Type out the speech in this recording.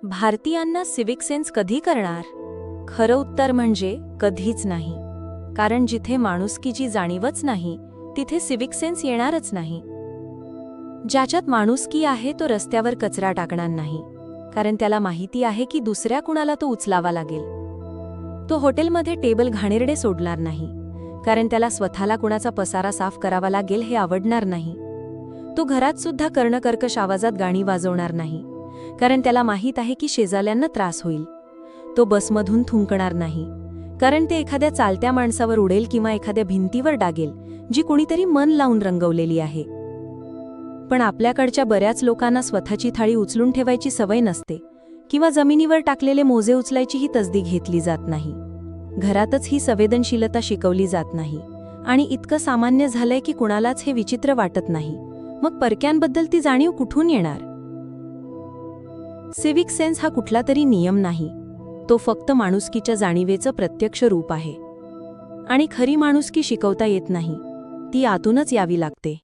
भारतीयांना civic sense कधी करणार? खरं उत्तर म्हणजे कधीच नाही. कारण जिथे माणुसकीची जाणीवच नाही, तिथे सिव्हिक सेन्स येणारच नाही. ज्याच्यात माणुसकी आहे तो रस्त्यावर कचरा टाकणार नाही, कारण त्याला माहिती आहे की दुसऱ्या कुणाला तो उचलावा लागेल. तो हॉटेलमध्ये टेबल घाणेरडे सोडणार नाही, कारण त्याला स्वतःला कुणाचा पसारा साफ करावा लागेल हे आवडणार नाही. तो घरात सुद्धा कर्णकर्कश आवाजात गाणी वाजवणार नाही, कारण त्याला माहीत आहे की शेजाऱ्यांना त्रास होईल. तो बसमधून थुंकणार नाही, कारण ते एखाद्या चालत्या माणसावर उडेल किंवा एखाद्या भिंतीवर डागेल जी कोणीतरी मन लावून रंगवलेली आहे. पण आपल्याकडच्या बऱ्याच लोकांना स्वतःची थाळी उचलून ठेवायची सवय नसते किंवा जमिनीवर टाकलेले मोजे उचलायची ही तसदी घेतली जात नाही. घरातच ही संवेदनशीलता शिकवली जात नाही आणि इतकं सामान्य झालंय की कुणालाच हे विचित्र वाटत नाही. मग परक्यांबद्दल ती जाणीव कुठून येणार? सिव्हिक सेन्स हा कुठला तरी नियम नाही, तो फक्त माणुसकीच्या जाणीवेचं प्रत्यक्ष रूप आहे. आणि खरी माणुसकी शिकवता येत नाही, ती आतूनच यावी लागते.